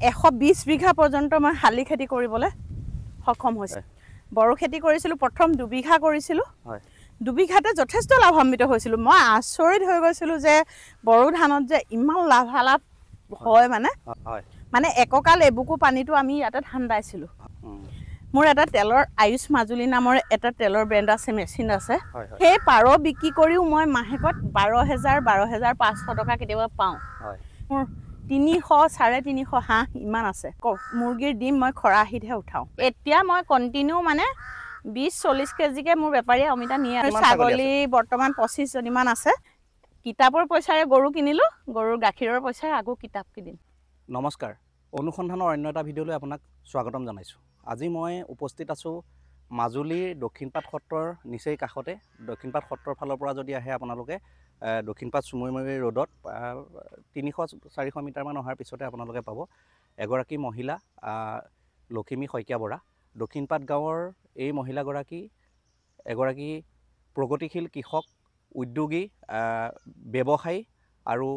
120 বিঘা পৰ্যন্ত মই শালি খেতি কৰিবলৈ সক্ষম হৈছোঁ। বড়ো খেতি কৰিছিলোঁ, প্ৰথম 2 বিঘা কৰিছিলোঁ। 2 বিঘাতে যথেষ্ট লাভান্বিত হৈছিলোঁ। মই আচৰিত হৈ গৈছিলোঁ যে বড়ো ধানত যে ইমান লাভালাভ হয় মানে এককাল এবুকু পানীটো আমি ইয়াতে ঠাণ্ডাইছিলোঁ। মোৰ এটা তেলৰ আয়ুষ মাজুলী নামৰ এটা তেলৰ ব্ৰেণ্ড আছে, মেচিন আছে। সেই পাৰ বিক্ৰী কৰিও মই মাহেকত 12,000-12,500 টকা কেতিয়াবা পাওঁ। মোৰ 300-350 হাঁহ ইমান আছে। মুৰ্গীৰ ডিম মই খৰাহিতহে উঠাওঁ। এতিয়া মই কণ্টিনিউ মানে 20-40 কেজিকে মোৰ বেপাৰীয়ে অমিতা নিয়ে। ছাগলী বৰ্তমান 25 জনীমান আছে। কিতাপৰ পইচাৰে গৰু কিনিলোঁ, গৰুৰ গাখীৰৰ পইচাৰে আকৌ কিতাপ কিনিম। নমস্কাৰ, অনুসন্ধানৰ অন্য এটা ভিডিঅ'লৈ আপোনাক স্বাগতম জনাইছোঁ। আজি মই উপস্থিত আছোঁ মাজুলীৰ দক্ষিণপাট সত্ৰৰ নিচেই কাষতে। দক্ষিণপাট সত্ৰৰ ফালৰ পৰা যদি আহে আপোনালোকে দক্ষিণপাট চুমৈমাৰী ৰোডত 300-400 মিটাৰমান অহাৰ পিছতে আপোনালোকে পাব এগৰাকী মহিলা, লখিমী শইকীয়া বৰা। দক্ষিণপাট গাঁৱৰ এই মহিলাগৰাকী এগৰাকী প্ৰগতিশীল কৃষক, উদ্যোগী, ব্যৱসায়ী আৰু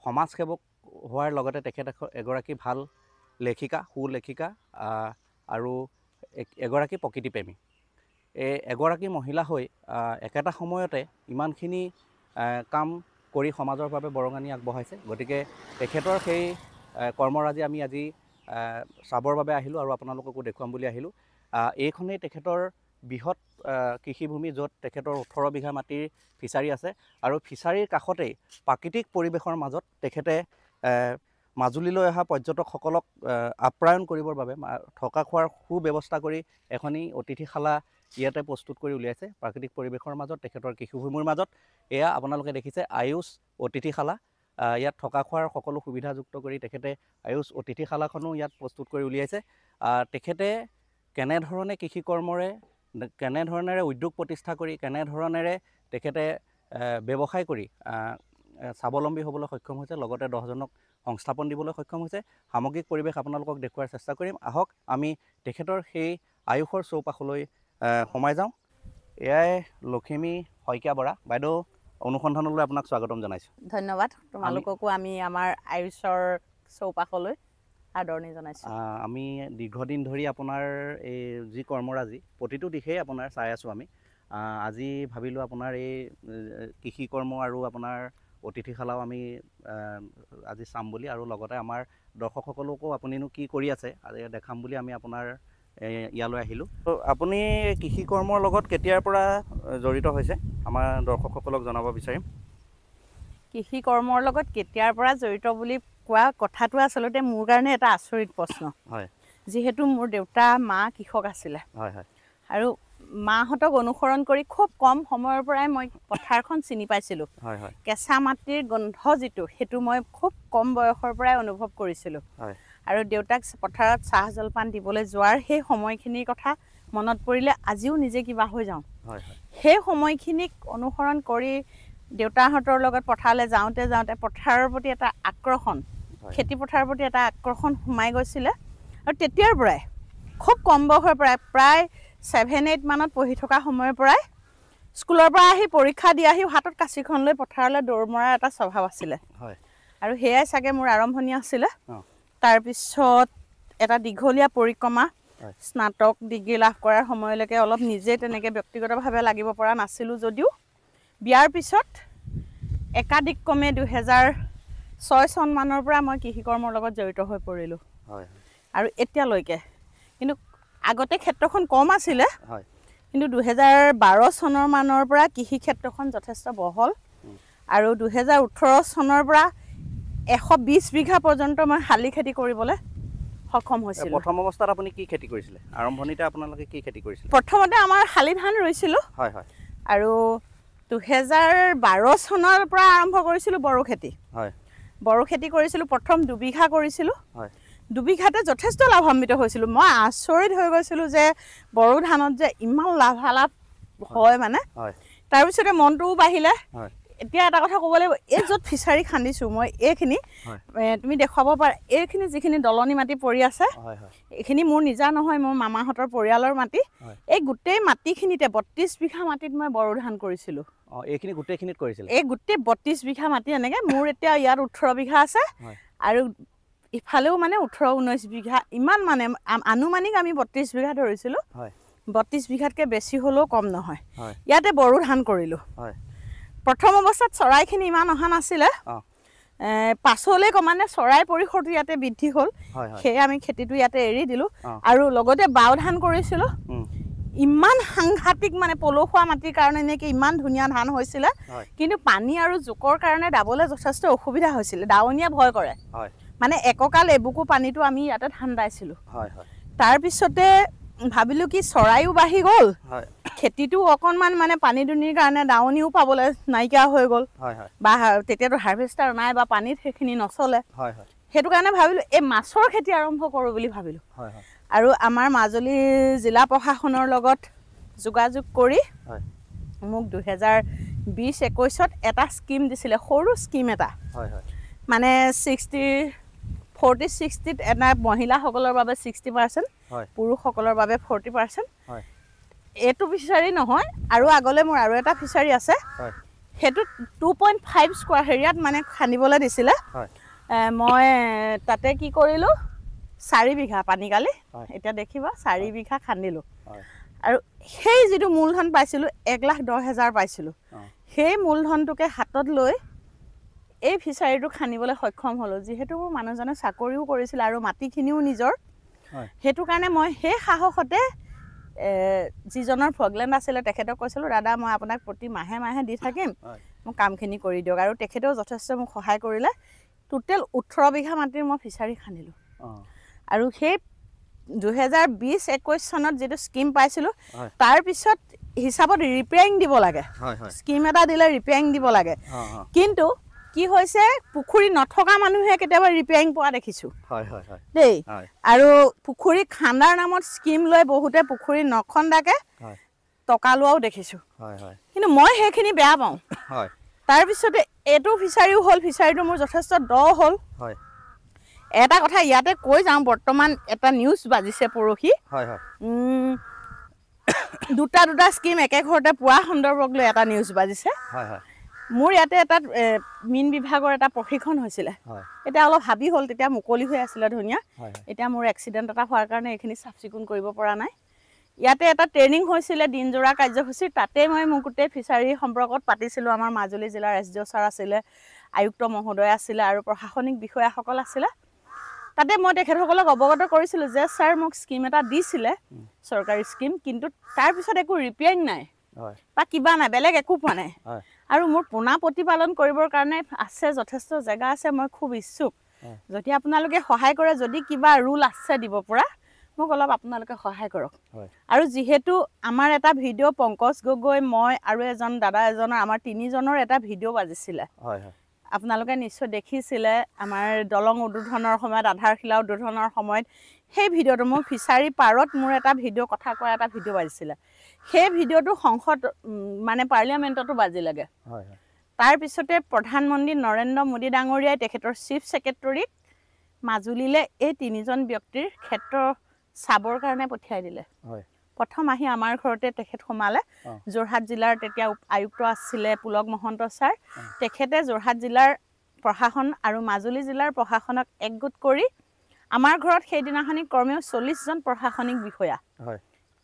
সমাজসেৱক হোৱাৰ লগতে তেখেত এগৰাকী ভাল লেখিকা, সুলেখিকা আৰু এগৰাকী প্ৰকৃতিপ্ৰেমী। এগৰাকী মহিলা হৈ একেটা সময়তে ইমানখিনি কাম কৰি সমাজৰ বাবে বৰঙণি আগবঢ়াইছে। গতিকে তেখেতৰ সেই কৰ্মৰাজি আমি আজি চাবৰ বাবে আহিলোঁ আৰু আপোনালোককো দেখুৱাম বুলি আহিলোঁ। এইখনেই তেখেতৰ বৃহৎ কৃষিভূমি, য'ত তেখেতৰ 18 বিঘা মাটিৰ ফিচাৰী আছে আৰু ফিচাৰীৰ কাষতেই প্ৰাকৃতিক পৰিৱেশৰ মাজত তেখেতে মাজুলীলৈ অহা পৰ্যটকসকলক আপ্যায়ন কৰিবৰ বাবে থকা খোৱাৰ সুব্যৱস্থা কৰি এখনি অতিথিশালা ইয়াতে প্ৰস্তুত কৰি উলিয়াইছে। প্ৰাকৃতিক পৰিৱেশৰ মাজত তেখেতৰ কৃষিভূমিৰ মাজত এয়া আপোনালোকে দেখিছে আয়ুষ অতিথিশালা। ইয়াত থকা খোৱাৰ সকলো সুবিধাযুক্ত কৰি তেখেতে আয়ুষ অতিথিশালাখনো ইয়াত প্ৰস্তুত কৰি উলিয়াইছে। তেখেতে কেনেধৰণে কৃষিকৰ্মৰে, কেনেধৰণেৰে উদ্যোগ প্ৰতিষ্ঠা কৰি, কেনেধৰণেৰে তেখেতে ব্যৱসায় কৰি স্বাৱলম্বী হ'বলৈ সক্ষম হৈছে, লগতে 10জনক সংস্থাপন দিবলৈ সক্ষম হৈছে। সামগ্ৰিক পৰিৱেশ আপোনালোকক দেখুওৱাৰ চেষ্টা কৰিম। আহক আমি তেখেতৰ সেই আয়ুষৰ চৌপাশলৈ সোমাই যাওঁ। এয়াই লখিমী শইকীয়া বৰা বাইদেউ, অনুসন্ধানলৈ আপোনাক স্বাগতম জনাইছোঁ। ধন্যবাদ। তোমালোককো আমি আমাৰ আয়ুষৰ চৌপাশলৈ আদৰণি জনাইছোঁ। আমি দীৰ্ঘদিন ধৰি আপোনাৰ এই যি কৰ্মৰাজি প্ৰতিটো দিশেই আপোনাৰ চাই আছোঁ আমি। আজি ভাবিলোঁ আপোনাৰ এই কৃষি কৰ্ম আৰু আপোনাৰ অতিথিশালাও আমি আজি চাম বুলি, আৰু লগতে আমাৰ দৰ্শকসকলকো আপুনিনো কি কৰি আছে আজি দেখাম বুলি আমি আপোনাৰ ইয়ালৈ আহিলোঁ। আপুনি কৃষি কৰ্মৰ লগত কেতিয়াৰ পৰা জড়িত হৈছে আমাৰ দৰ্শকসকলক জনাব বিচাৰিম। কৃষি কৰ্মৰ লগত কেতিয়াৰ পৰা জড়িত বুলি কোৱা কথাটো আচলতে মোৰ কাৰণে এটা আচৰিত প্ৰশ্ন। হয়, যিহেতু মোৰ দেউতা মা কৃষক আছিলে। হয় হয়। আৰু মাহঁতক অনুসৰণ কৰি খুব কম সময়ৰ পৰাই মই পথাৰখন চিনি পাইছিলোঁ। হয় হয়। কেঁচা মাটিৰ গোন্ধ যিটো, সেইটো মই খুব কম বয়সৰ পৰাই অনুভৱ কৰিছিলোঁ। হয়। আৰু দেউতাক পথাৰত চাহ জলপান দিবলৈ যোৱাৰ সেই সময়খিনিৰ কথা মনত পৰিলে আজিও নিজে কিবা হৈ যাওঁ। হয় হয়। সেই সময়খিনিক অনুসৰণ কৰি দেউতাহঁতৰ লগত পথাৰলৈ যাওঁতে যাওঁতে পথাৰৰ প্ৰতি এটা আকৰ্ষণ, খেতি পথাৰৰ প্ৰতি এটা আকৰ্ষণ সোমাই গৈছিলে। আৰু তেতিয়াৰ পৰাই খুব কম বয়সৰ পৰাই, প্ৰায় 7-8 মানত পঢ়ি থকা সময়ৰ পৰাই স্কুলৰ পৰা আহি পৰীক্ষা দি আহি হাতত কাঁচিখন লৈ পথাৰলৈ দৌৰ মৰাৰ এটা স্বভাৱ আছিলে। হয়। আৰু সেয়াই চাগে মোৰ আৰম্ভণি আছিলে। তাৰপিছত এটা দীঘলীয়া পৰিক্ৰমা, স্নাতক ডিগ্ৰী লাভ কৰাৰ সময়লৈকে অলপ নিজে তেনেকৈ ব্যক্তিগতভাৱে লাগিব পৰা নাছিলোঁ যদিও বিয়াৰ পিছত একাধিকক্ৰমে 2006 চনমানৰ পৰা মই কৃষিকৰ্মৰ লগত জড়িত হৈ পৰিলোঁ। হয়। আৰু এতিয়ালৈকে কিন্তু আগতে ক্ষেত্ৰখন কম আছিলে। হয়। কিন্তু 2012 চনৰ মানৰ পৰা কৃষি ক্ষেত্ৰখন যথেষ্ট বহল। আৰু 2018 চনৰ পৰা 120 বিঘা পৰ্যন্ত মই শালি খেতি কৰিবলৈ সক্ষম হৈছিলোঁ। প্ৰথম অৱস্থাত আপুনি কি খেতি কৰিছিলে? আৰম্ভণিতে আপোনালোকে কি খেতি কৰিছিলে? প্ৰথমতে আমাৰ শালি ধান ৰুইছিলোঁ। হয় হয়। আৰু 2012 চনৰ পৰা আৰম্ভ কৰিছিলোঁ বড়ো খেতি। হয়। বড়ো খেতি কৰিছিলোঁ, প্ৰথম 2 বিঘা কৰিছিলোঁ। হয়। 2 বিঘাতে যথেষ্ট লাভান্বিত হৈছিলোঁ। মই আচৰিত হৈ গৈছিলোঁ যে বড়ো ধানত যে ইমান লাভালাভ হয় হয়। তাৰপিছতে মনটোও বাঢ়িলে। হয়। এতিয়া এটা কথা ক'ব লাগিব, এই য'ত ফিচাৰী খান্দিছোঁ মই, এইখিনি তুমি দেখুৱাব পাৰা, এইখিনি যিখিনি দলনি মাটি পৰি আছে, এইখিনি মোৰ নিজা নহয়, মোৰ মামাহঁতৰ পৰিয়ালৰ মাটি। এই গোটেই মাটিখিনিতে 32 বিঘা মাটিত মই বড়ো ধান কৰিছিলোঁ। এইখিনি গোটেইখিনিত কৰিছিলে? এই গোটেই 32 বিঘা মাটি এনেকৈ মোৰ এতিয়া ইয়াত 18 বিঘা আছে। আৰু ইফালেও মানে 18-19 বিঘা ইমান মানে আনুমানিক আমি 32 বিঘা ধৰিছিলোঁ 32 বিঘাতকৈ বেছি হ'লেও কম নহয় ইয়াতে বড়ো ধান কৰিলোঁ প্ৰথম অৱস্থাত চৰাইখিনি ইমান অহা নাছিলে পাছলৈ মানে চৰাই পৰিসৰটো ইয়াতে বৃদ্ধি হ'ল সেয়ে আমি খেতিটো ইয়াতে এৰি দিলোঁ আৰু লগতে বাও ধান কৰিছিলোঁ ইমান সাংঘাতিক মানে পলসুৱা মাটিৰ কাৰণে নেকি ইমান ধুনীয়া ধান হৈছিলে কিন্তু পানী আৰু জোকৰ কাৰণে দাবলৈ যথেষ্ট অসুবিধা হৈছিলে দাৱনীয়ে ভয় কৰে মানে এককাল এবুকু পানীটো আমি ইয়াতে ধান দাইছিলোঁ তাৰপিছতে ভাবিলোঁ কি চৰাইও বাঢ়ি গ'ল খেতিটো অকণমান মানে পানী দুনিৰ কাৰণে দাৱনীও পাবলৈ নাইকিয়া হৈ গ'ল বা তেতিয়াতো হাৰ্ভেষ্টাৰ নাই বা পানীত সেইখিনি নচলে সেইটো কাৰণে ভাবিলোঁ এই মাছৰ খেতি আৰম্ভ কৰোঁ বুলি ভাবিলোঁ আৰু আমাৰ মাজুলী জিলা প্ৰশাসনৰ লগত যোগাযোগ কৰি মোক 2020-21ত এটা স্কিম দিছিলে সৰু স্কিম এটা মানে 40-60ত এটা মহিলাসকলৰ বাবে 60% পুৰুষসকলৰ বাবে 40% এইটো ফিচাৰী নহয় আৰু আগলৈ মোৰ আৰু এটা ফিচাৰী আছে সেইটো 2.5 স্কোৱাৰ এৰিয়াত মানে খান্দিবলৈ দিছিলে মই তাতে কি কৰিলোঁ 4 বিঘা পানীকালি এতিয়া দেখিবা 4 বিঘা খান্দিলোঁ আৰু সেই যিটো মূলধন পাইছিলোঁ 1,10,000 পাইছিলোঁ সেই মূলধনটোকে হাতত লৈ এই ফিচাৰীটো খান্দিবলৈ সক্ষম হ'লোঁ যিহেতু মোৰ মানুহজনে চাকৰিও কৰিছিল আৰু মাটিখিনিও নিজৰ সেইটো কাৰণে মই সেই সাহসতে যিজনৰ ফগলেণ্ড আছিলে তেখেতক কৈছিলোঁ দাদা মই আপোনাক প্ৰতি মাহে মাহে দি থাকিম মোক কামখিনি কৰি দিয়ক আৰু তেখেতেও যথেষ্ট মোক সহায় কৰিলে টোটেল 18 বিঘা মাটিৰ মই ফিচাৰী খান্দিলোঁ আৰু সেই 2020-21 চনত যেটো স্কিম পাইছিলোঁ তাৰ পিছত হিচাপত ৰিপেয়াৰিং দিব লাগে স্কিম এটা দিলে ৰিপেয়াৰিং দিব লাগে কিন্তু কি হৈছে পুখুৰী নথকা মানুহে কেতিয়াবা ৰিপেয়াৰিং পোৱা দেখিছোঁ দেই আৰু পুখুৰী খান্দাৰ নামত স্কিম লৈ বহুতে পুখুৰী নখন্দাকে টকা লোৱাও দেখিছোঁ কিন্তু মই সেইখিনি বেয়া পাওঁ তাৰপিছতে এইটো ফিচাৰীও হ'ল ফিচাৰীটো মোৰ যথেষ্ট দ হ'ল এটা কথা ইয়াতে কৈ যাওঁ বৰ্তমান এটা নিউজ বাজিছে পৰহি দুটা স্কিম একে ঘৰতে পোৱা সন্দৰ্ভক লৈ এটা নিউজ বাজিছে মোৰ ইয়াতে এটা মীন বিভাগৰ এটা প্ৰশিক্ষণ হৈছিলে এতিয়া অলপ হাবি হ'ল তেতিয়া মুকলি হৈ আছিলে ধুনীয়া এতিয়া মোৰ এক্সিডেণ্ট এটা হোৱাৰ কাৰণে এইখিনি চাফ চিকুণ কৰিব পৰা নাই ইয়াতে এটা ট্ৰেইনিং হৈছিলে দিনজোৰা কাৰ্যসূচী তাতে মই মোৰ গোটেই ফিচাৰী সম্পৰ্কত পাতিছিলোঁ আমাৰ মাজুলী জিলাৰ SDO ছাৰ আছিলে আয়ুক্ত মহোদয় আছিলে আৰু প্ৰশাসনিক বিষয়াসকল আছিলে তাতে মই তেখেতসকলক অৱগত কৰিছিলোঁ যে ছাৰ মোক স্কিম এটা দিছিলে চৰকাৰী স্কিম কিন্তু তাৰপিছত একো ৰিপেয়াৰিং নাই বা কিবা নাই বেলেগ একো পোৱা নাই আৰু মোৰ পোনা প্ৰতিপালন কৰিবৰ কাৰণে আছে যথেষ্ট জেগা আছে মই খুব ইচ্ছুক যদি আপোনালোকে সহায় কৰে যদি কিবা ৰুল আছে দিব পৰা মোক অলপ আপোনালোকে সহায় কৰক আৰু যেহেতু আমাৰ এটা ভিডিঅ' পংকজ গগৈ মই আৰু এজন দাদা এজনৰ আমাৰ তিনিজনৰ এটা ভিডিঅ' বাজিছিলে আপোনালোকে নিশ্চয় দেখিছিলে আমাৰ দলং উদ্বোধনৰ সময়ত আধাৰশিলা উদ্বোধনৰ সময়ত সেই ভিডিঅ'টো মোৰ ফিচাৰী পাৰত মোৰ এটা ভিডিঅ' কথা কোৱা এটা ভিডিঅ' বাজিছিলে সেই ভিডিঅ'টো সংসদ মানে পাৰ্লিয়ামেণ্টতো বাজিলেগৈ তাৰপিছতে প্ৰধানমন্ত্ৰী নৰেন্দ্ৰ মোদী ডাঙৰীয়াই তেখেতৰ চিফ ছেক্ৰেটৰীক মাজুলীলৈ এই তিনিজন ব্যক্তিৰ ক্ষেত্ৰ চাবৰ কাৰণে পঠিয়াই দিলে প্ৰথম আহি আমাৰ ঘৰতে তেখেত সোমালে যোৰহাট জিলাৰ তেতিয়া আয়ুক্ত আছিলে পুলক মহন্ত ছাৰ তেখেতে যোৰহাট জিলাৰ প্ৰশাসন আৰু মাজুলী জিলাৰ প্ৰশাসনক একগোট কৰি আমাৰ ঘৰত সেইদিনাখনি কমেও 40 জন প্ৰশাসনিক বিষয়া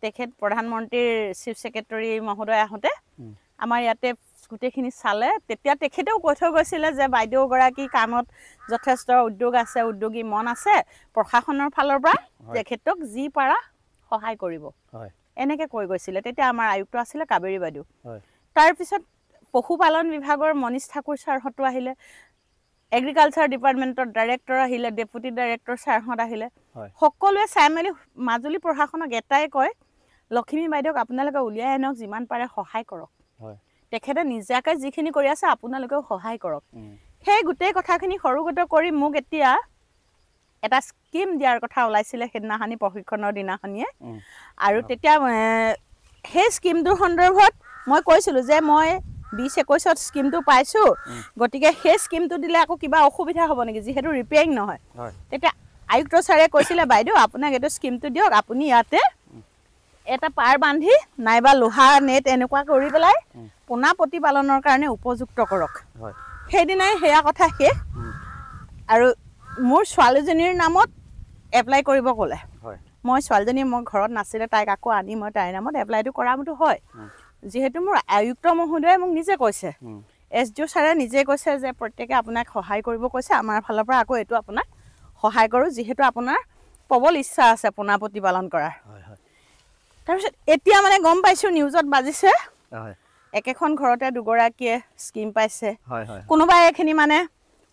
তেখেত প্ৰধানমন্ত্ৰীৰ চিফ ছেক্ৰেটৰী মহোদয় আহোঁতে আমাৰ ইয়াতে গোটেইখিনি চালে তেতিয়া তেখেতেও কৈ থৈ গৈছিলে যে বাইদেউগৰাকী কামত যথেষ্ট উদ্যোগ আছে উদ্যোগী মন আছে প্ৰশাসনৰ ফালৰ পৰা তেখেতক যি পাৰা সহায় কৰিব এনেকৈ কৈ গৈছিলে তেতিয়া আমাৰ আয়ুক্ত আছিলে কাবেৰী বাইদেউ তাৰপিছত পশুপালন বিভাগৰ মনীষ ঠাকুৰ ছাৰহঁতো আহিলে এগ্ৰিকালচাৰ ডিপাৰ্টমেণ্টৰ ডাইৰেক্টৰ আহিলে ডেপুটি ডাইৰেক্টৰ ছাৰহঁত আহিলে সকলোৱে চাই মেলি মাজুলী প্ৰশাসনক এটাই কয় লক্ষ্মী বাইদেউক আপোনালোকে উলিয়াই আনক যিমান পাৰে সহায় কৰক তেখেতে নিজাকৈ যিখিনি কৰি আছে আপোনালোকেও সহায় কৰক সেই গোটেই কথাখিনি সৰুগত কৰি মোক এতিয়া এটা স্কিম দিয়াৰ কথা ওলাইছিলে সেইদিনাখনি প্ৰশিক্ষণৰ দিনাখনিয়ে আৰু তেতিয়া সেই স্কিমটোৰ সন্দৰ্ভত মই কৈছিলোঁ যে মই 20-21ত স্কিমটো পাইছোঁ গতিকে সেই স্কিমটো দিলে আকৌ কিবা অসুবিধা হ'ব নেকি যিহেতু ৰিপেয়াৰিং নহয় তেতিয়া আয়ুক্ত ছাৰে কৈছিলে বাইদেউ আপোনাক এইটো স্কিমটো দিয়ক আপুনি ইয়াতে এটা পাৰ বান্ধি নাইবা লোহা নেট এনেকুৱা কৰি পেলাই পোনা প্ৰতিপালনৰ কাৰণে উপযুক্ত কৰক সেইদিনাই সেয়া কথা শেষ আৰু মোৰ ছোৱালীজনীৰ নামত এপ্লাই কৰিব ক'লে হয় মই ছোৱালীজনী মোৰ ঘৰত নাছিলে তাইক আকৌ আনি মই তাইৰ নামত এপ্লাইটো কৰাটো হয় যিহেতু মোৰ আয়ুক্ত মহোদয়ে মোক নিজে কৈছে SDO ছাৰে নিজে কৈছে যে প্ৰত্যেকে আপোনাক সহায় কৰিব কৈছে আমাৰ ফালৰ পৰা আকৌ এইটো আপোনাক সহায় কৰোঁ যিহেতু আপোনাৰ প্ৰবল ইচ্ছা আছে পোনা প্ৰতিপালন কৰাৰ তাৰপিছত এতিয়া মানে গম পাইছোঁ নিউজত বাজিছে একেখন ঘৰতে দুগৰাকীয়ে স্কিম পাইছে কোনোবাই এইখিনি মানে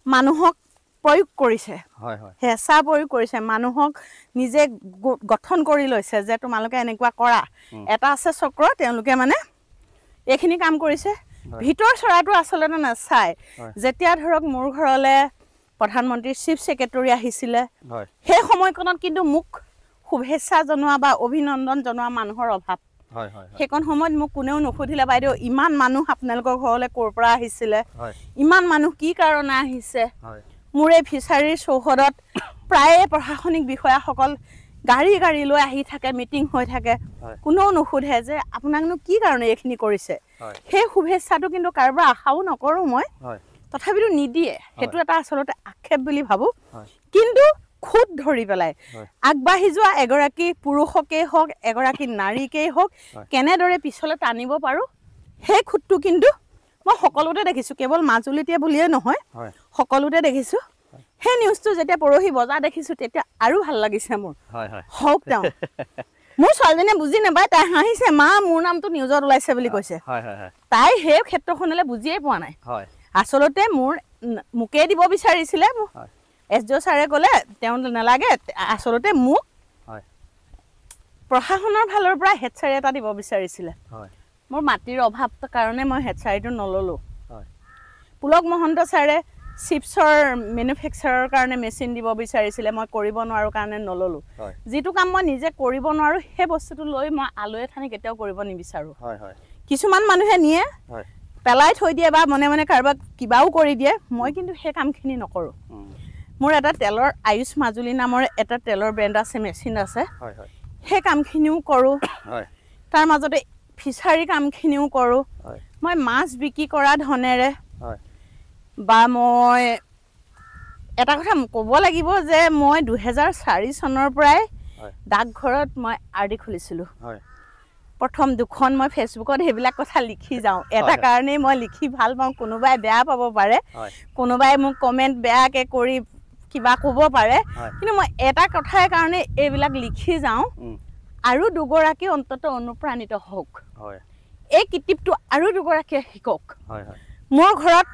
মানুহক প্ৰয়োগ কৰিছে হেঁচা প্ৰয়োগ কৰিছে মানুহক নিজে গঠন কৰি লৈছে যে তোমালোকে এনেকুৱা কৰা এটা আছে চক্ৰ তেওঁলোকে মানে এইখিনি কাম কৰিছে ভিতৰ চৰাটো আচলতে নাচায় যেতিয়া ধৰক মোৰ ঘৰলৈ প্ৰধানমন্ত্ৰী চিফ ছেক্ৰেটাৰী আহিছিলে সেই সময়কণত কিন্তু মোক শুভেচ্ছা জনোৱা বা অভিনন্দন জনোৱা মানুহৰ অভাৱ সেইকণ সময়ত মোক কোনেও নুসুধিলে বাইদেউ ইমান মানুহ আপোনালোকৰ ঘৰলৈ ক'ৰ পৰা আহিছিলে ইমান মানুহ কি কাৰণে আহিছে মোৰ এই ফিচাৰীৰ চৌহদত প্ৰায়ে প্ৰশাসনিক বিষয়াসকল গাড়ী লৈ আহি থাকে মিটিং হৈ থাকে কোনেও নুসুধে যে আপোনাকনো কি কাৰণে এইখিনি কৰিছে সেই শুভেচ্ছাটো কিন্তু কাৰোবাৰ আশাও নকৰোঁ মই তথাপিতো নিদিয়ে সেইটো এটা আচলতে আক্ষেপ বুলি ভাবোঁ কিন্তু খুদ ধৰি পেলাই আগবাঢ়ি যোৱা এগৰাকী পুৰুষকেই হওক এগৰাকী নাৰীকেই হওক কেনেদৰে পিছলৈ টানিব পাৰোঁ সেই খুদটো কিন্তু মই সকলোতে দেখিছোঁ কেৱল মাজুলীতে বুলিয়ে নহয় সকলোতে দেখিছোঁ সেই নিউজটো যেতিয়া পৰহি বজাৰ দেখিছোঁ তেতিয়া আৰু ভাল লাগিছে মোৰ হওক তেওঁ মোৰ ছোৱালীজনীয়ে বুজি নাপায় তাই হাঁহিছে মা মোৰ নামটো নিউজত ওলাইছে বুলি কৈছে তাই সেই ক্ষেত্ৰখনলৈ বুজিয়েই পোৱা নাই আচলতে মোকে দিব বিচাৰিছিলে SDO ছাৰে ক'লে তেওঁ নালাগে আচলতে মোক প্ৰশাসনৰ ফালৰ পৰা হেডচাৰী এটা দিব বিচাৰিছিলে মোৰ মাটিৰ অভাৱৰ কাৰণে মই হেডচাৰীটো নল'লোঁ পুলক মহন্ত ছাৰে চিপছৰ মেনুফেকচাৰৰ কাৰণে মেচিন দিব বিচাৰিছিলে মই কৰিব নোৱাৰোঁ কাৰণে নল'লোঁ যিটো কাম মই নিজে কৰিব নোৱাৰোঁ সেই বস্তুটো লৈ মই আলৈ ঠানি কেতিয়াও কৰিব নিবিচাৰোঁ কিছুমান মানুহে নিয়ে পেলাই থৈ দিয়ে বা মনে মনে কাৰোবাক কিবাও কৰি দিয়ে মই কিন্তু সেই কামখিনি নকৰোঁ মোৰ এটা তেলৰ আয়ুষ মাজুলী নামৰ এটা তেলৰ ব্ৰেণ্ড আছে মেচিন আছে সেই কামখিনিও কৰোঁ তাৰ মাজতে ফিচাৰী কামখিনিও কৰোঁ মই মাছ বিক্ৰী কৰা ধনেৰে বা মই এটা কথা ক'ব লাগিব যে মই 2004 চনৰ পৰাই ডাকঘৰত মই RD খুলিছিলোঁ প্ৰথম দুখন মই ফেচবুকত সেইবিলাক কথা লিখি যাওঁ এটা কাৰণেই মই লিখি ভাল পাওঁ কোনোবাই বেয়া পাব পাৰে কোনোবাই মোক কমেণ্ট বেয়াকৈ কৰি কিবা ক'ব পাৰে কিন্তু মই এটা কথাৰ কাৰণে এইবিলাক লিখি যাওঁ আৰু দুগৰাকী অন্ততঃ অনুপ্ৰাণিত হওক এই কিতাপটো আৰু দুগৰাকীয়ে শিকক মোৰ ঘৰত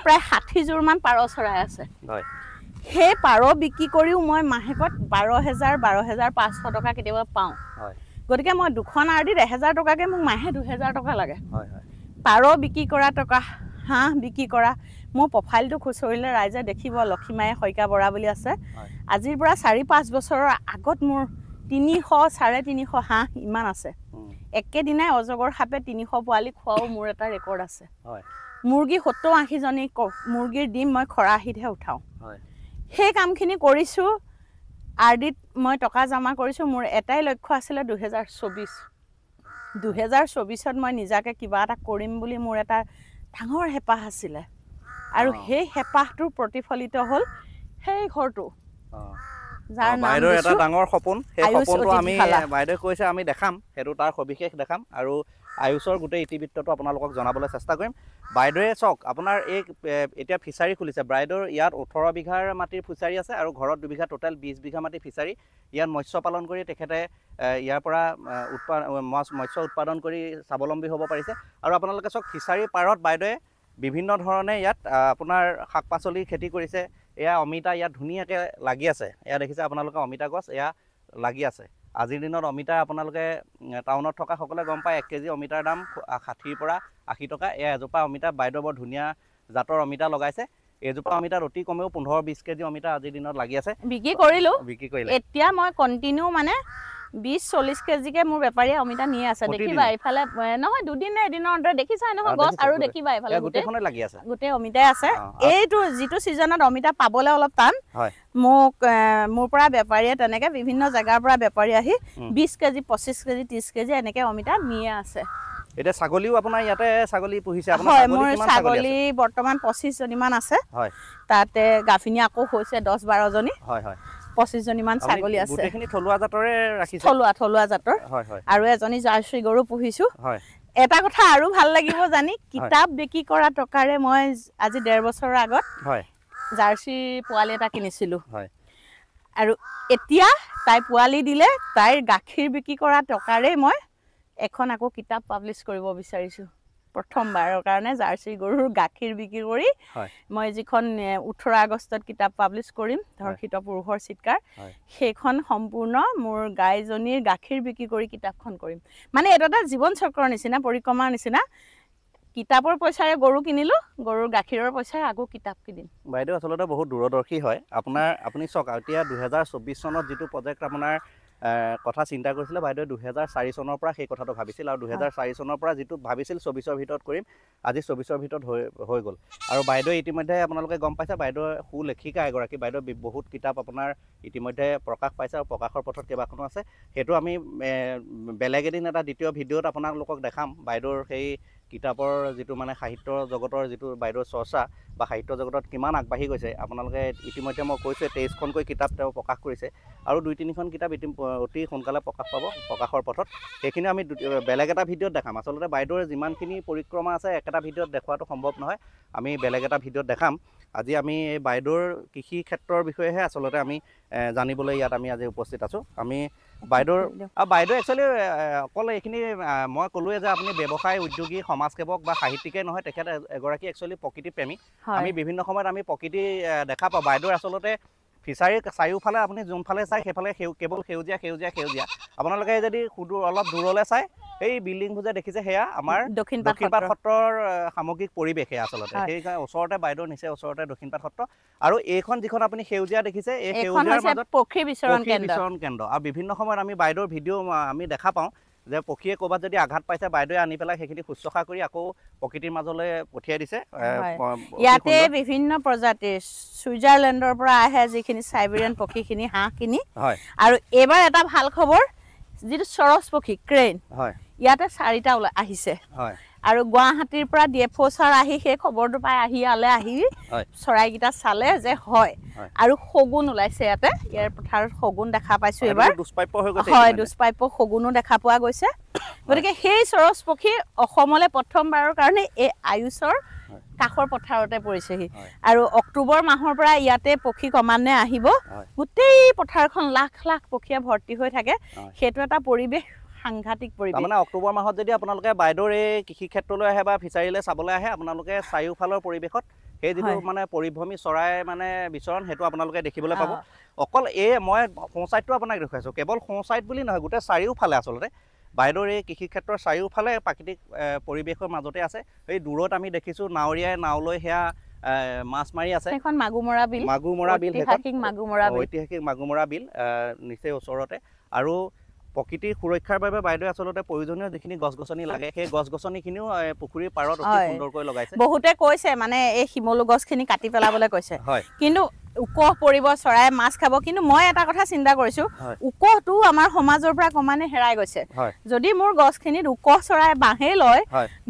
প্ৰায় 60যোৰমান পাৰ চৰাই আছে সেই পাৰ বিক্ৰী কৰিও মই মাহেকত 12,000-12,500 টকা কেতিয়াবা পাওঁ গতিকে মই দুখন RDত 1000 টকাকৈ মোক মাহে 2000 টকা লাগে পাৰ বিক্ৰী কৰা টকা হাঁহ বিক্ৰী কৰা মোৰ প্ৰফাইলটো খুচৰিলে ৰাইজে দেখিব লক্ষীমাই শইকীয়া বৰা বুলি আছে আজিৰ পৰা 4-5 বছৰৰ আগত মোৰ 300-350 হাঁহ ইমান আছে একেদিনাই অজগৰ সাপে 300 পোৱালি খোৱাও মোৰ এটা ৰেকৰ্ড আছে মুৰ্গী 70-80 জনী মুৰ্গীৰ ডিম মই খৰাহিতহে উঠাওঁ সেই কামখিনি কৰিছোঁ RDত মই টকা জমা কৰিছোঁ মোৰ এটাই লক্ষ্য আছিলে 2024ত মই নিজাকৈ কিবা এটা কৰিম বুলি মোৰ এটা ডাঙৰ হেঁপাহ আছিলে আৰু সেই হেঁপাহটোৰ প্ৰতিফলিত হ'ল সেই ঘৰটো যাৰ নাম বাইদেউৰ এটা ডাঙৰ সপোন সেই সপোনটো আমি বাইদেউ কৈছে আমি দেখাম সেইটো তাৰ সবিশেষ দেখাম আৰু আয়ুষৰ গোটেই ইতিবৃত্তটো আপোনালোকক জনাবলৈ চেষ্টা কৰিম বাইদেৱে চাওক আপোনাৰ এই এতিয়া ফিচাৰী খুলিছে বাইদেউৰ ইয়াত 18 বিঘাৰ মাটিৰ ফিচাৰী আছে আৰু ঘৰত 2 বিঘা টোটেল 20 বিঘা মাটিৰ ফিচাৰী ইয়াত মৎস্য পালন কৰি তেখেতে ইয়াৰ পৰা মৎস্য উৎপাদন কৰি স্বাৱলম্বী হ'ব পাৰিছে আৰু আপোনালোকে চাওক ফিচাৰীৰ পাৰত বাইদেৱে বিভিন্ন ধৰণে ইয়াত আপোনাৰ শাক পাচলি খেতি কৰিছে এয়া অমিতা ইয়াত ধুনীয়াকৈ লাগি আছে এয়া দেখিছে আপোনালোকে অমিতা গছ এয়া লাগি আছে আজিৰ দিনত অমিতা আপোনালোকে টাউনত থকা সকলে গম পায় 1 কেজি অমিতাৰ দাম 60 পৰা 80 টকা এয়া এজোপা অমিতা বাইদেউ বৰ ধুনীয়া জাতৰ অমিতা লগাইছে এজোপা অমিতাত অতি কমেও 15-20 কেজি অমিতা আজিৰ দিনত লাগি আছে বিক্ৰী কৰিলোঁ এতিয়া মই কণ্টিনিউ মানে 20-40 কেজিকে মোৰ বেপাৰীয়ে অমিতা নিয়ে আছে দেখিবা এইফালে নহয় দুদিন নে এদিনৰ অন্তৰত দেখিছা নহয় গছ আৰু দেখিবা এইফালে গোটেইখনে লাগি আছে গোটেই অমিতাই আছে এইটো যিটো ছিজনত অমিতা পাবলৈ অলপ টান মোক মোৰ পৰা বেপাৰীয়ে তেনেকৈ বিভিন্ন জেগাৰ পৰা বেপাৰী আহি 20 কেজি 25 কেজি 30 কেজি এনেকৈ অমিতা নিয়ে আছে এতিয়া ছাগলীও আপোনাৰ ইয়াতে ছাগলী পুহিছে আপোনাৰ হয় ছাগলী মোৰ কিমান ছাগলী বৰ্তমান 25 জনীমান আছে হয় তাতে গাফিনী আকৌ হৈছে 10-12 জনী হয় হয় 25 জনীমান ছাগলী আছে গোটেইখিনি থলুৱা জাতৰে ৰাখিছে থলুৱা জাতৰ হয় হয় আৰু এজনী জাৰ্চি গৰু পুহিছো হয় এটা কথা আৰু ভাল লাগিব জানি কিতাপ বিক্ৰী কৰা টকাৰে মই আজি 1.5 বছৰৰ আগত হয় জাৰ্চি পোৱালি এটা কিনিছিলো হয় আৰু এতিয়া তাই পোৱালি দিলে তাইৰ গাখীৰ বিক্ৰী কৰা টকাৰে মই এখন আকৌ কিতাপ পাব্লিছ কৰিব বিচাৰিছো প্ৰথমবাৰৰ কাৰণে জাৰ্চি গৰুৰ গাখীৰ বিক্ৰী কৰি মই যিখন 18 আগষ্টত কিতাপ পাব্লিছ কৰিম ধৰ্ষিত পুৰুষৰ চিৎকাৰ সেইখন সম্পূৰ্ণ মোৰ গাইজনীৰ গাখীৰ বিক্ৰী কৰি কিতাপখন কৰিম মানে এটা জীৱন চক্ৰৰ নিচিনা পৰিক্ৰমাৰ নিচিনা কিতাপৰ পইচাৰে গৰু কিনিলো গৰুৰ গাখীৰৰ পইচাৰে আকৌ কিতাপ কিনিম বাইদেউ আচলতে বহুত দূৰদৰ্শী হয় আপুনি চাওক এতিয়া 2024 চনত যিটো প্ৰজেক্ট আপোনাৰ কথা চিন্তা কৰিছিলে বাইদেউ 2004 চনৰ পৰা সেই কথাটো ভাবিছিল আৰু 2004 চনৰ পৰা যিটো ভাবিছিল 24ৰ ভিতৰত কৰিম আজি 24ৰ ভিতৰত হৈ গ'ল আৰু বাইদেউ ইতিমধ্যে আপোনালোকে গম পাইছে বাইদেউ সুলেখিকা এগৰাকী বাইদেউ বহুত কিতাপ আপোনাৰ ইতিমধ্যে প্ৰকাশ পাইছে আৰু প্ৰকাশৰ পথত কেইবাখনো আছে সেইটো আমি বেলেগ এদিন এটা দ্বিতীয় ভিডিঅ'ত আপোনালোকক দেখাম বাইদেউৰ সেই কিতাপৰ যিটো মানে সাহিত্য জগতৰ যিটো বাইদেউৰ চৰ্চা বা সাহিত্য জগতত কিমান আগবাঢ়ি গৈছে আপোনালোকে ইতিমধ্যে মই কৈছোঁ 23খনকৈ কিতাপ তেওঁ প্ৰকাশ কৰিছে আৰু 2-3খন কিতাপ অতি সোনকালে প্ৰকাশ পাব প্ৰকাশৰ পথত সেইখিনি আমি বেলেগ এটা ভিডিঅ'ত দেখাম আচলতে বাইদেউৰ যিমানখিনি পৰিক্ৰমা আছে একেটা ভিডিঅ'ত দেখুৱাটো সম্ভৱ নহয় আমি বেলেগ এটা ভিডিঅ'ত দেখাম আজি আমি এই বাইদেউৰ কৃষি ক্ষেত্ৰৰ বিষয়েহে আচলতে আমি জানিবলৈ ইয়াত আমি আজি উপস্থিত আছোঁ আমি বাইদেউ একচুৱেলি অকল এইখিনি মই ক'লোৱে যে আপুনি ব্যৱসায় উদ্যোগী সমাজসেৱক বা সাহিত্যিকে নহয় তেখেত এগৰাকী একচুৱেলি প্ৰকৃতি প্ৰেমী আমি বিভিন্ন সময়ত আমি প্ৰকৃতি দেখা পাওঁ বাইদেউৰ আচলতে ফিচাৰীৰ চাৰিওফালে আপুনি যোনফালে চাই সেইফালে কেৱল সেউজীয়া আপোনালোকে যদি অলপ দূৰলৈ চাই এই বিল্ডিংবোৰ যে দেখিছে সেয়া আমাৰ দক্ষিণপাট সত্ৰৰ সামগ্ৰিক পৰিৱেশ সেয়া আচলতে সেইকাৰণে ওচৰতে বাইদেউৰ নিচে ওচৰতে দক্ষিণপাট সত্ৰ আৰু এইখন যিখন আপুনি সেউজীয়া দেখিছে এই সেউজীয়াৰ মাজত পক্ষী বিচৰণ কেন্দ্ৰ আৰু বিভিন্ন সময়ত আমি বাইদেউৰ ভিডিঅ' আমি দেখা পাওঁ যে পক্ষীয়ে ক'ৰবাত যদি আঘাত পাইছে বাইদেৱে আনি পেলাই সেইখিনি শুশ্ৰূষা কৰি আকৌ প্ৰকৃতিৰ মাজলৈ পঠিয়াই দিছে ইয়াতে বিভিন্ন প্ৰজাতিৰ ছুইজাৰলেণ্ডৰ পৰা আহে যিখিনি চাইবেৰিয়ান পক্ষীখিনি হাঁহখিনি আৰু এইবাৰ এটা ভাল খবৰ যিটো চৰচ পক্ষী ক্ৰেইন ইয়াতে 4টা আহিছে আৰু গুৱাহাটীৰ পৰা ডিএফঅ ছাৰ আহি সেই খবৰটো পাই আহি চৰাইকেইটা চালে যে হয় আৰু শগুন ওলাইছে ইয়াতে ইয়াৰ পথাৰত শগুন দেখা পাইছো এবাৰ দুষ্প্ৰাপ্য শগুনো দেখা পোৱা গৈছে গতিকে সেই চৰচ পক্ষী অসমলৈ প্ৰথমবাৰৰ কাৰণে এই আয়ুষৰ কাষৰ পথাৰতে পৰিছেহি আৰু অক্টোবৰ মাহৰ পৰা ইয়াতে পক্ষী ক্ৰমান্বয়ে আহিব গোটেই পথাৰখন লাখ লাখ পক্ষীয়ে ভৰ্তি হৈ থাকে সেইটো এটা পৰিৱেশ সাংঘাতিক পৰিৱেশ মানে অক্টোবৰ মাহত যদি আপোনালোকে বাইদেউৰ এই কৃষি ক্ষেত্ৰলৈ আহে বা ফিচাৰীলৈ চাবলৈ আহে আপোনালোকে চাৰিওফালৰ পৰিৱেশত সেই যিটো মানে পৰিভ্ৰমী চৰাই মানে বিচৰণ সেইটো আপোনালোকে দেখিবলৈ পাব অকল এই মই সোঁচাইডটো আপোনাক দেখুৱাইছোঁ কেৱল সোঁচাইড বুলি নহয় গোটেই চাৰিওফালে আচলতে বাইদেউৰ এই কৃষি ক্ষেত্ৰৰ চাৰিওফালে প্ৰাকৃতিক পৰিৱেশৰ মাজতে আছে এই দূৰত আমি দেখিছোঁ নাৱৰীয়াই নাওলৈ সেয়া মাছ মাৰি আছে এখন মাগুমৰা বিল ঐতিহাসিক মাগুমৰা বিল নিচেই ওচৰতে আৰু প্ৰকৃতিৰ সুৰক্ষাৰ বাবে বাইদেৱে আচলতে প্ৰয়োজনীয় যিখিনি গছ-গছনি লাগে সেই গছ-গছনিখিনিও পুখুৰীৰ পাৰত অতি সুন্দৰকৈ লগাইছে বহুতে কৈছে মানে এই শিমলু গছখিনি কাটি পেলাবলৈ কৈছে কিন্তু উকহ পৰিব চৰাই মাছ খাব কিন্তু মই এটা কথা চিন্তা কৰিছো উকহটো আমাৰ সমাজৰ পৰা ক্ৰমান্বয়ে হেৰাই গৈছে যদি মোৰ গছখিনিত উকহ চৰাই বাঁহেই লয়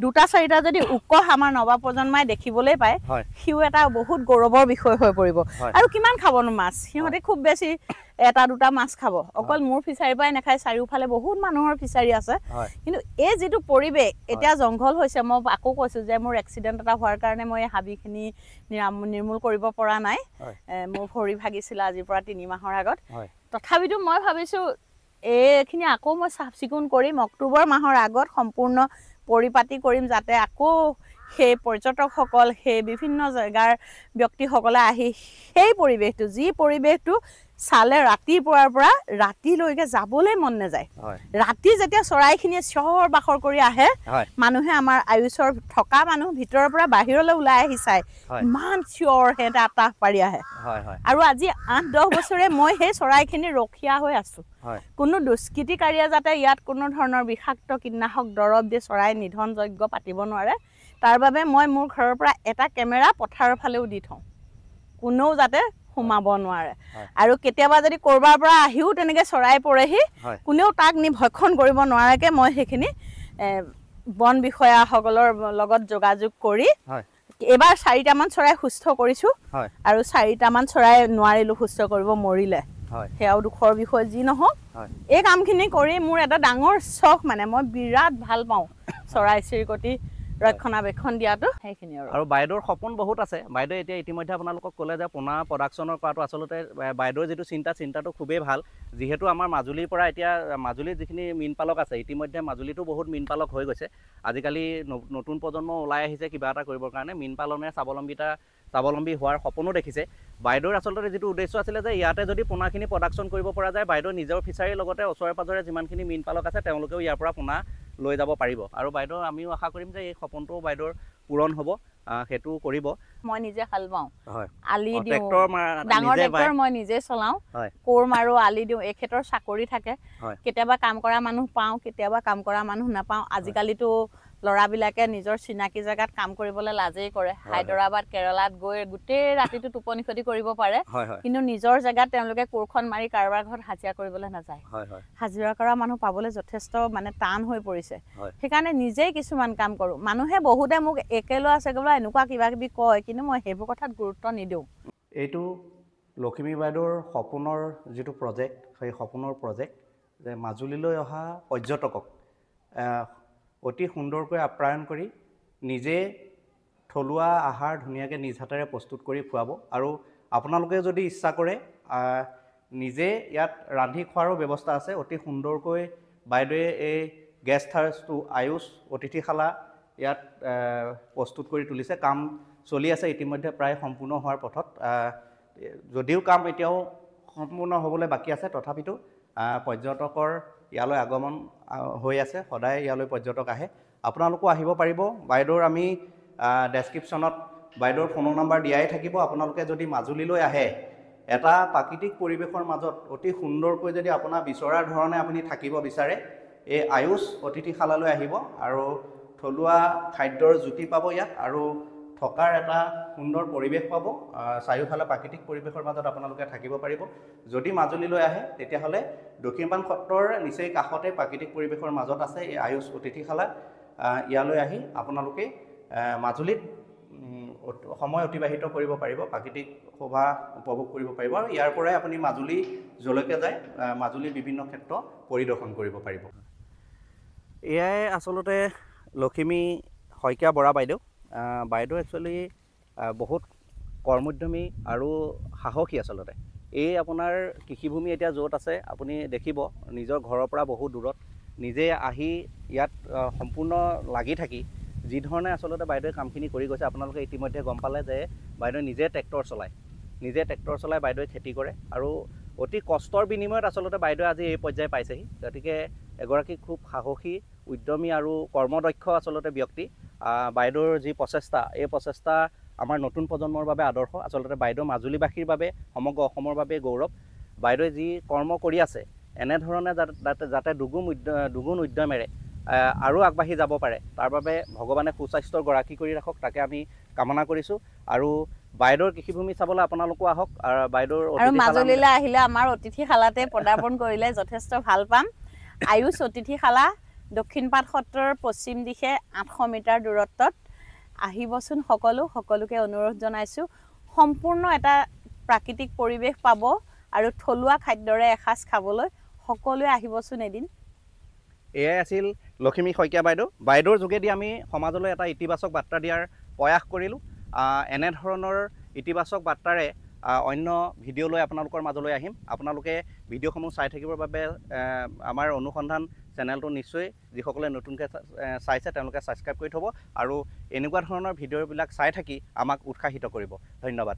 2-4টা যদি উকহ আমাৰ নৱপ্ৰজন্মই দেখিবলৈ পায় সিও এটা বহুত গৌৰৱৰ বিষয় হৈ পৰিব আৰু কিমান খাবনো মাছ সিহঁতে খুব বেছি 1-2টা মাছ খাব অকল মোৰ ফিচাৰীৰ পৰাই নাখায় চাৰিওফালে বহুত মানুহৰ ফিচাৰী আছে কিন্তু এই যিটো পৰিৱেশ এতিয়া জংঘল হৈছে মই আকৌ কৈছো যে মোৰ এক্সিডেণ্ট এটা হোৱাৰ কাৰণে মই হাবিখিনি নিৰ্মূল কৰিব পৰা নাই মোৰ ভৰি ভাগিছিল আজিৰ পৰা 3 মাহৰ আগত তথাপিতো মই ভাবিছো এইখিনি আকৌ মই চাফ চিকুণ কৰিম অক্টোবৰ মাহৰ আগত সম্পূৰ্ণ পৰিপাতি কৰিম যাতে আকৌ সেই পৰ্যটকসকল সেই বিভিন্ন জায়গাৰ ব্যক্তিসকলে আহি সেই পৰিৱেশটো যি পৰিৱেশটো চালে ৰাতিপুৱাৰ পৰা ৰাতিলৈকে যাবলৈ মন নাযায় ৰাতি যেতিয়া চৰাইখিনিয়ে চহৰ বাখৰ কৰি আহে মানুহে আমাৰ আয়ুষৰ থকা মানুহ ভিতৰৰ পৰা বাহিৰলৈ ওলাই আহি চাই ইমান চিঞৰ হেঁতে আতাহ পাৰি আহে আৰু আজি 8-10 বছৰে মই সেই চৰাইখিনি ৰখীয়া হৈ আছো কোনো দুষ্কৃতিকাৰীয়ে যাতে ইয়াত কোনো ধৰণৰ বিষাক্ত কীটনাশক দৰৱ দি চৰাই নিধন যজ্ঞ পাতিব নোৱাৰে তাৰ বাবে মই মোৰ ঘৰৰ পৰা এটা কেমেৰা পথাৰৰ ফালেও দি থওঁ কোনেও যাতে সোমাব নোৱাৰে আৰু কেতিয়াবা যদি কৰবাৰ পৰা আহিও তেনেকৈ চৰাই পৰেহি কোনেও তাক নি ভক্ষণ কৰিব নোৱাৰাকৈ মই সেইখিনি বন বিষয়াসকলৰ লগত যোগাযোগ কৰি হয় এবাৰ 4টামান চৰাই সুস্থ কৰিছোঁ হয় আৰু 4টামান চৰাই নোৱাৰিলোঁ সুস্থ কৰিব, মৰিলে। হয় সেয়াও দুখৰ বিষয় যি নহওক, হয় এই কামখিনি কৰি মোৰ এটা ডাঙৰ চখ, মানে মই বিৰাট ভাল পাওঁ চৰাই চিৰিকটি ৰক্ষণাবেক্ষণ দিয়াটো, সেইখিনি আৰু বাইদেউৰ সপোন বহুত আছে। বাইদেউ এতিয়া ইতিমধ্যে আপোনালোকক ক'লে যে পোনা প্ৰডাকশ্যনৰ কৰাটো আচলতে বাইদেউৰ যিটো চিন্তাটো খুবেই ভাল। যিহেতু আমাৰ মাজুলীৰ পৰা এতিয়া মাজুলীৰ যিখিনি মীন পালক আছে, ইতিমধ্যে মাজুলীতো বহুত মীন পালক হৈ গৈছে। আজিকালি নতুন প্ৰজন্ম ওলাই আহিছে কিবা এটা কৰিবৰ কাৰণে, মীন পালনে স্বাৱলম্বী হোৱাৰ সপোনো দেখিছে। বাইদেউৰ আচলতে যিটো উদ্দেশ্য আছিলে যে ইয়াতে যদি পোনাখিনি প্ৰডাকশ্যন কৰিব পৰা যায়, বাইদেউ নিজৰ ফিচাৰীৰ লগতে ওচৰে পাঁজৰে যিমানখিনি মীন পালক আছে তেওঁলোকেও ইয়াৰ পৰা পোনা লৈ যাব পাৰিব। আৰু বাইদেউ আমিও আশা কৰিম যে এই সপোনটো বাইদেউৰ পূৰণ হ'ব, সেইটো কৰিব। মই নিজে হাল বাওঁ, হয় আলি দিওঁ, ট্ৰেক্টৰ ডাঙৰ ট্ৰেক্টৰ মই নিজে চলাওঁ, কোৰ মাৰো, আলি দিওঁ। এখেতৰ চাকৰি থাকে, কেতিয়াবা কাম কৰা মানুহ পাওঁ, কেতিয়াবা কাম কৰা মানুহ নাপাওঁ। আজিকালিতো ল'ৰাবিলাকে নিজৰ চিনাকি জেগাত কাম কৰিবলৈ লাজেই কৰে। হায়দৰাবাদ, কেৰেলাত গৈ গোটেই ৰাতিটো টোপনি ক্ষতি কৰিব পাৰে, কিন্তু নিজৰ জেগাত তেওঁলোকে কোৰখন মাৰি কাৰোবাৰ ঘৰত হাজিৰা কৰিবলৈ নাযায়। হাজিৰা কৰা মানুহ পাবলৈ যথেষ্ট মানে টান হৈ পৰিছে, সেইকাৰণে নিজেই কিছুমান কাম কৰোঁ। মানুহে বহুতে মোক একেলৈ আছে বোলা এনেকুৱা কিবা কিবি কয়, কিন্তু মই সেইবোৰ কথাত গুৰুত্ব নিদিওঁ। এইটো লখিমী বাইদেউৰ সপোনৰ যিটো প্ৰজেক্ট, সেই সপোনৰ প্ৰজেক্ট যে মাজুলীলৈ অহা পৰ্যটকক অতি সুন্দৰকৈ আপ্যায়ন কৰি নিজে থলুৱা আহাৰ ধুনীয়াকৈ নিজ হাতেৰে প্ৰস্তুত কৰি খুৱাব। আৰু আপোনালোকে যদি ইচ্ছা কৰে নিজে ইয়াত ৰান্ধি খোৱাৰো ব্যৱস্থা আছে। অতি সুন্দৰকৈ বাইদেৱে এই গেষ্ট হাউচটো আয়ুষ অতিথিশালা ইয়াত প্ৰস্তুত কৰি তুলিছে। কাম চলি আছে ইতিমধ্যে, প্ৰায় সম্পূৰ্ণ হোৱাৰ পথত। যদিও কাম এতিয়াও সম্পূৰ্ণ হ'বলৈ বাকী আছে, তথাপিতো পৰ্যটকৰ ইয়ালৈ আগমন হৈ আছে, সদায় ইয়ালৈ পৰ্যটক আহে। আপোনালোকো আহিব পাৰিব। বাইদেউৰ আমি ডেছক্ৰিপশ্যনত বাইদেউৰ ফোন নম্বৰ দিয়াই থাকিব। আপোনালোকে যদি মাজুলীলৈ আহে, এটা প্ৰাকৃতিক পৰিৱেশৰ মাজত অতি সুন্দৰকৈ যদি আপোনাৰ বিচৰাৰ ধৰণে আপুনি থাকিব বিচাৰে, এই আয়ুষ অতিথিশালালৈ আহিব আৰু থলুৱা খাদ্যৰ জুতি পাব ইয়াত, আৰু থকাৰ এটা সুন্দৰ পৰিৱেশ পাব। চাৰিওফালে প্ৰাকৃতিক পৰিৱেশৰ মাজত আপোনালোকে থাকিব পাৰিব। যদি মাজুলীলৈ আহে তেতিয়াহ'লে দক্ষিণপাট সত্ৰৰ নিচেই কাষতে প্ৰাকৃতিক পৰিৱেশৰ মাজত আছে এই আয়ুষ অতিথিশালা। ইয়ালৈ আহি আপোনালোকে মাজুলীত সময় অতিবাহিত কৰিব পাৰিব, প্ৰাকৃতিক শোভা উপভোগ কৰিব পাৰিব। আৰু ইয়াৰ পৰাই আপুনি মাজুলী যলৈকে যায় মাজুলীৰ বিভিন্ন ক্ষেত্ৰ পৰিদৰ্শন কৰিব পাৰিব। এয়াই আচলতে লখিমী শইকীয়া বৰা বাইদেউ। বাইদেউ একচুৱেলি বহুত কৰ্মোদ্যমী আৰু সাহসী আচলতে। এই আপোনাৰ কৃষিভূমি এতিয়া য'ত আছে আপুনি দেখিব, নিজৰ ঘৰৰ পৰা বহু দূৰত নিজে আহি ইয়াত সম্পূৰ্ণ লাগি থাকি যি ধৰণে আচলতে বাইদেৱে কামখিনি কৰি গৈছে, আপোনালোকে ইতিমধ্যে গম পালে যে বাইদেৱে নিজে ট্ৰেক্টৰ চলাই বাইদেৱে খেতি কৰে। আৰু অতি কষ্টৰ বিনিময়ত আচলতে বাইদেৱে আজি এই পৰ্যায় পাইছেহি। গতিকে এগৰাকী খুব সাহসী, উদ্যমী আৰু কৰ্মদক্ষ আচলতে ব্যক্তি। বাইদেউৰ যি প্ৰচেষ্টা, এই প্ৰচেষ্টা আমাৰ নতুন প্ৰজন্মৰ বাবে আদৰ্শ। আচলতে বাইদেউ মাজুলীবাসীৰ বাবে, সমগ্ৰ অসমৰ বাবে গৌৰৱ। বাইদেৱে যি কৰ্ম কৰি আছে, এনেধৰণে যাতে দুগুণ উদ্যমেৰে আৰু আগবাঢ়ি যাব পাৰে, তাৰ বাবে ভগৱানে সুস্বাস্থ্যৰ গৰাকী কৰি ৰাখক, তাকে আমি কামনা কৰিছোঁ। আৰু বাইদেউৰ কৃষিভূমি চাবলৈ আপোনালোকো আহক। আৰু বাইদেউৰ মাজুলীলৈ আহিলে আমাৰ অতিথিশালাতে পদাৰ্পণ কৰিলে যথেষ্ট ভাল পাম। আয়ুষ অতিথিশালা দক্ষিণপাট সত্ৰৰ পশ্চিম দিশে 800 মিটাৰ দূৰত্বত। আহিবচোন সকলোকে অনুৰোধ জনাইছোঁ। সম্পূৰ্ণ এটা প্ৰাকৃতিক পৰিৱেশ পাব আৰু থলুৱা খাদ্যৰে এসাঁজ খাবলৈ সকলোৱে আহিবচোন এদিন। এয়াই আছিল লখিমী শইকীয়া বাইদেউৰ যোগেদি আমি সমাজলৈ এটা ইতিবাচক বাৰ্তা দিয়াৰ প্ৰয়াস কৰিলোঁ। এনেধৰণৰ ইতিবাচক বাৰ্তাৰে অন্য ভিডিঅ' লৈ আপোনালোকৰ মাজলৈ আহিম। আপোনালোকে ভিডিঅ'সমূহ চাই থাকিবৰ বাবে আমাৰ অনুসন্ধান চেনেলটো নিশ্চয় যিসকলে নতুনকৈ চাইছে তেওঁলোকে ছাবস্ক্ৰাইব কৰি থ'ব, আৰু এনেকুৱা ধৰণৰ ভিডিঅ'বিলাক চাই থাকি আমাক উৎসাহিত কৰিব। ধন্যবাদ।